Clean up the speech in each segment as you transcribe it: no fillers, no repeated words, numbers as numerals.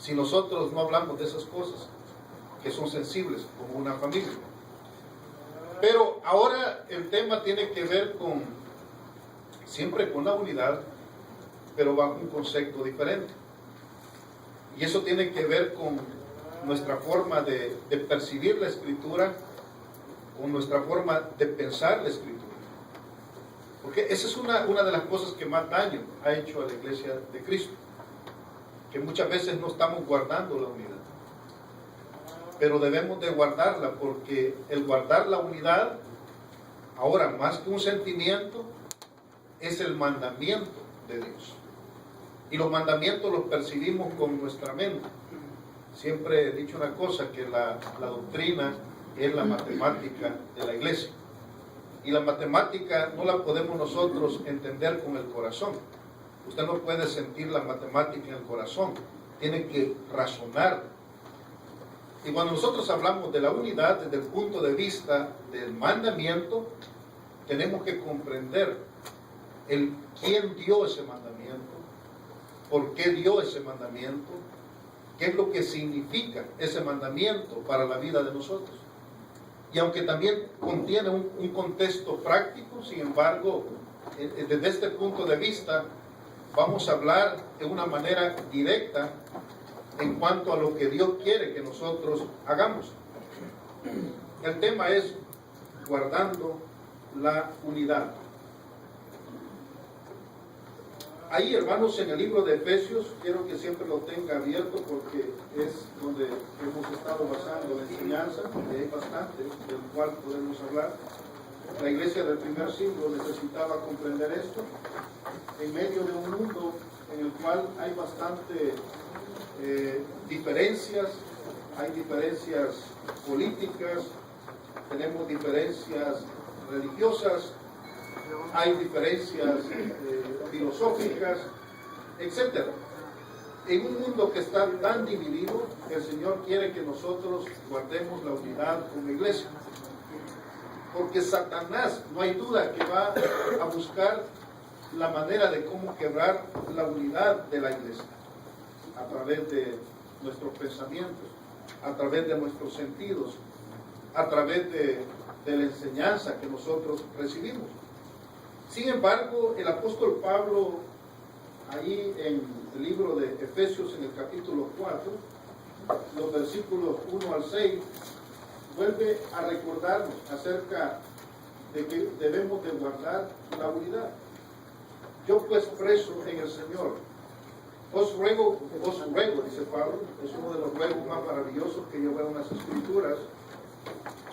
si nosotros no hablamos de esas cosas que son sensibles como una familia. Pero ahora el tema tiene que ver siempre con la unidad, pero bajo un concepto diferente. Y eso tiene que ver con nuestra forma de percibir la Escritura, con nuestra forma de pensar la Escritura. Porque esa es una de las cosas que más daño ha hecho a la Iglesia de Cristo, que muchas veces no estamos guardando la unidad. Pero debemos de guardarla, porque el guardar la unidad, ahora más que un sentimiento, es el mandamiento de Dios. Y los mandamientos los percibimos con nuestra mente. Siempre he dicho una cosa, que la doctrina es la matemática de la iglesia. Y la matemática no la podemos nosotros entender con el corazón. Usted no puede sentir la matemática en el corazón, tiene que razonar. Y cuando nosotros hablamos de la unidad desde el punto de vista del mandamiento, tenemos que comprender quién dio ese mandamiento, por qué dio ese mandamiento, qué es lo que significa ese mandamiento para la vida de nosotros. Y aunque también contiene un contexto práctico, sin embargo, desde este punto de vista, vamos a hablar de una manera directa en cuanto a lo que Dios quiere que nosotros hagamos. El tema es guardando la unidad. Ahí, hermanos, en el libro de Efesios, quiero que siempre lo tenga abierto porque es donde hemos estado basando la enseñanza, y hay bastante del cual podemos hablar. La iglesia del primer siglo necesitaba comprender esto en medio de un mundo en el cual hay bastante diferencias, hay diferencias políticas, tenemos diferencias religiosas, hay diferencias filosóficas, etc. En un mundo que está tan dividido, el Señor quiere que nosotros guardemos la unidad como iglesia. Porque Satanás, no hay duda que va a buscar la manera de cómo quebrar la unidad de la iglesia, a través de nuestros pensamientos, a través de nuestros sentidos, a través de la enseñanza que nosotros recibimos. Sin embargo, el apóstol Pablo, ahí en el libro de Efesios, en el capítulo 4, los versículos 1 al 6, vuelve a recordarnos acerca de que debemos de guardar la unidad. Yo pues preso en el Señor, os ruego, dice Pablo, es uno de los ruegos más maravillosos que yo veo en las Escrituras,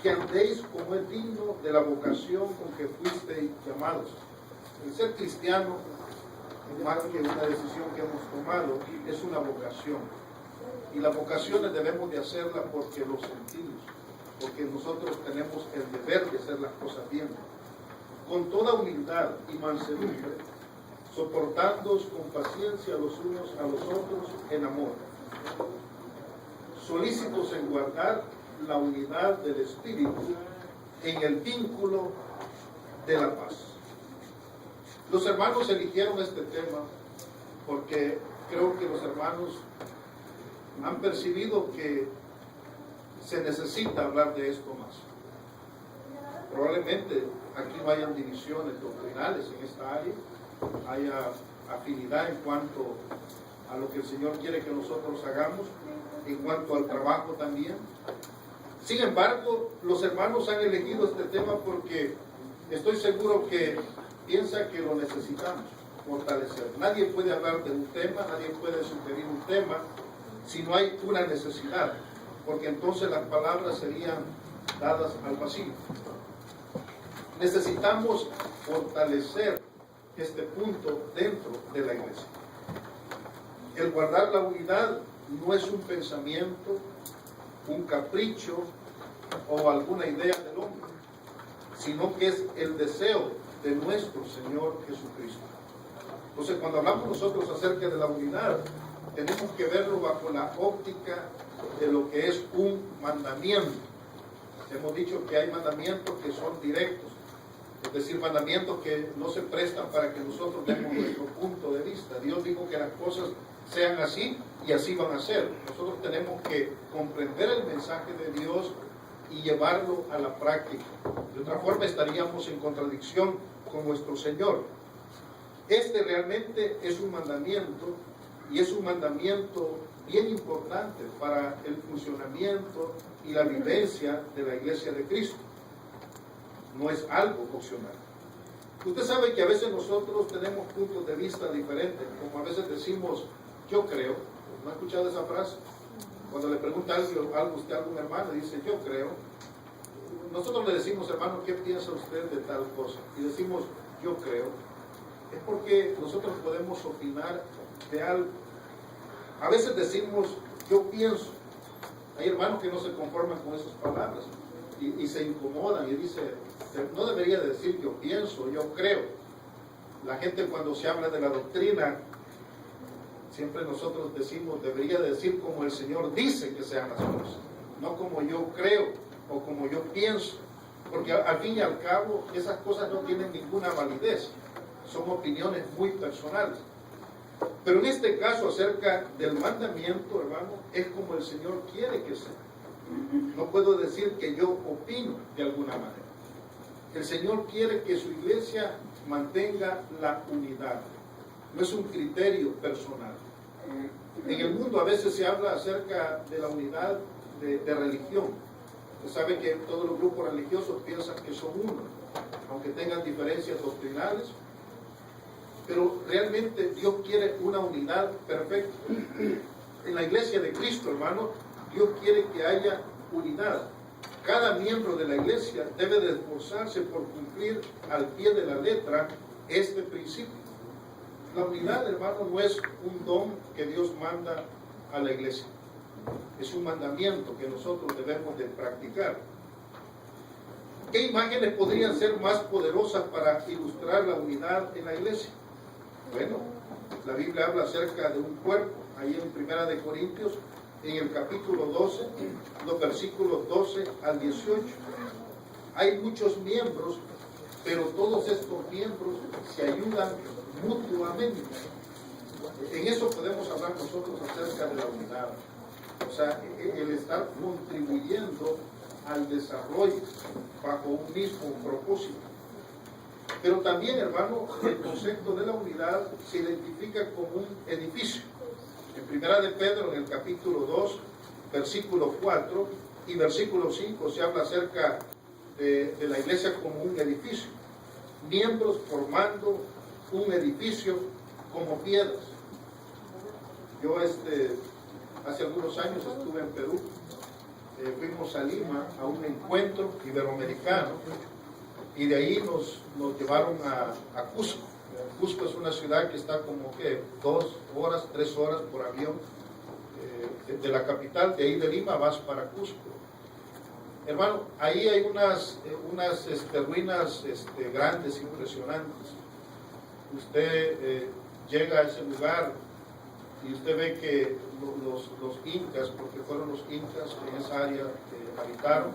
que andéis como es digno de la vocación con que fuisteis llamados. El ser cristiano, más que una decisión que hemos tomado, es una vocación. Y las vocaciones debemos de hacerlas porque lo sentimos, porque nosotros tenemos el deber de hacer las cosas bien. Con toda humildad y mansedumbre, soportándoos con paciencia los unos a los otros en amor, solícitos en guardar la unidad del Espíritu en el vínculo de la paz. Los hermanos eligieron este tema porque creo que los hermanos han percibido que se necesita hablar de esto más. Probablemente aquí no hayan divisiones doctrinales en esta área, haya afinidad en cuanto a lo que el Señor quiere que nosotros hagamos, en cuanto al trabajo también. Sin embargo, los hermanos han elegido este tema porque estoy seguro que piensan que lo necesitamos fortalecer. Nadie puede hablar de un tema, nadie puede sugerir un tema si no hay una necesidad, porque entonces las palabras serían dadas al vacío. Necesitamos fortalecer este punto dentro de la iglesia. El guardar la unidad no es un pensamiento, un capricho o alguna idea del hombre, sino que es el deseo de nuestro Señor Jesucristo. Entonces, cuando hablamos nosotros acerca de la unidad, tenemos que verlo bajo la óptica de lo que es un mandamiento. Hemos dicho que hay mandamientos que son directos, es decir, mandamientos que no se prestan para que nosotros demos nuestro punto de vista. Dios dijo que las cosas sean así y así van a ser. Nosotros tenemos que comprender el mensaje de Dios y llevarlo a la práctica. De otra forma estaríamos en contradicción con nuestro Señor. Este realmente es un mandamiento, y es un mandamiento bien importante para el funcionamiento y la vivencia de la Iglesia de Cristo. No es algo opcional. Usted sabe que a veces nosotros tenemos puntos de vista diferentes, como a veces decimos, yo creo. ¿No ha escuchado esa frase? Cuando le pregunta algo usted a algún hermano, dice, yo creo. Nosotros le decimos, hermano, ¿qué piensa usted de tal cosa? Y decimos, yo creo. Es porque nosotros podemos opinar de algo. A veces decimos, yo pienso. Hay hermanos que no se conforman con esas palabras y se incomodan y dicen, no debería decir yo pienso, yo creo. La gente cuando se habla de la doctrina, siempre nosotros decimos, debería decir como el Señor dice que sean las cosas, no como yo creo o como yo pienso, porque al fin y al cabo esas cosas no tienen ninguna validez, son opiniones muy personales. Pero en este caso acerca del mandamiento, hermano, es como el Señor quiere que sea. No puedo decir que yo opino de alguna manera. El Señor quiere que su iglesia mantenga la unidad. No es un criterio personal. En el mundo a veces se habla acerca de la unidad de religión. Usted sabe que todos los grupos religiosos piensan que son uno, aunque tengan diferencias doctrinales. Pero realmente Dios quiere una unidad perfecta. En la iglesia de Cristo, hermano, Dios quiere que haya unidad. Cada miembro de la iglesia debe de esforzarse por cumplir al pie de la letra este principio. La unidad, hermano, no es un don que Dios manda a la iglesia. Es un mandamiento que nosotros debemos de practicar. ¿Qué imágenes podrían ser más poderosas para ilustrar la unidad en la iglesia? Bueno, la Biblia habla acerca de un cuerpo, ahí en Primera de Corintios, en el capítulo 12, los versículos 12 al 18. Hay muchos miembros, pero todos estos miembros se ayudan mutuamente. En eso podemos hablar nosotros acerca de la unidad. O sea, el estar contribuyendo al desarrollo bajo un mismo propósito. Pero también, hermano, el concepto de la unidad se identifica como un edificio. En Primera de Pedro, en el capítulo 2, versículo 4 y versículo 5, se habla acerca de la iglesia como un edificio. Miembros formando un edificio como piedras. Yo hace algunos años estuve en Perú. Fuimos a Lima a un encuentro iberoamericano y de ahí nos llevaron a Cusco. Cusco es una ciudad que está como que 2 horas, 3 horas por avión de la capital. De ahí de Lima vas para Cusco. Hermano, ahí hay unas ruinas grandes, impresionantes. Usted llega a ese lugar y usted ve que los incas, porque fueron los incas en esa área que habitaron,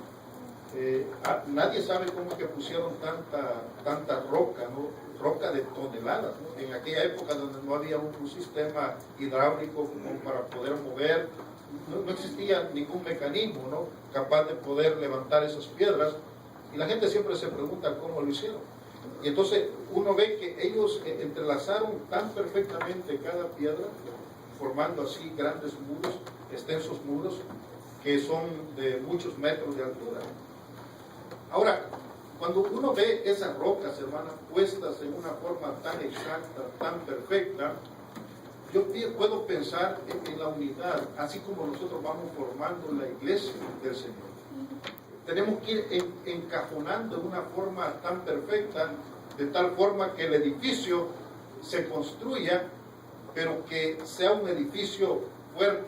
nadie sabe cómo es que pusieron tanta roca, ¿no? Roca de toneladas, ¿no? En aquella época donde no había un sistema hidráulico como para poder mover, no existía ningún mecanismo, ¿no?, capaz de poder levantar esas piedras, y la gente siempre se pregunta cómo lo hicieron. Y entonces uno ve que ellos entrelazaron tan perfectamente cada piedra, formando así grandes muros, extensos muros, que son de muchos metros de altura. Ahora, cuando uno ve esas rocas, hermanas, puestas en una forma tan exacta, tan perfecta, yo puedo pensar en la unidad, así como nosotros vamos formando la iglesia del Señor. Tenemos que ir encajonando en una forma tan perfecta, de tal forma que el edificio se construya, pero que sea un edificio fuerte.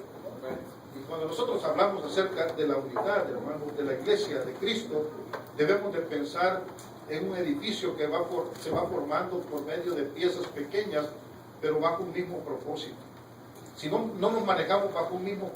Y cuando nosotros hablamos acerca de la unidad, hermanos, de la iglesia de Cristo, debemos de pensar en un edificio que se va formando por medio de piezas pequeñas, pero bajo un mismo propósito. Si no nos manejamos bajo un mismo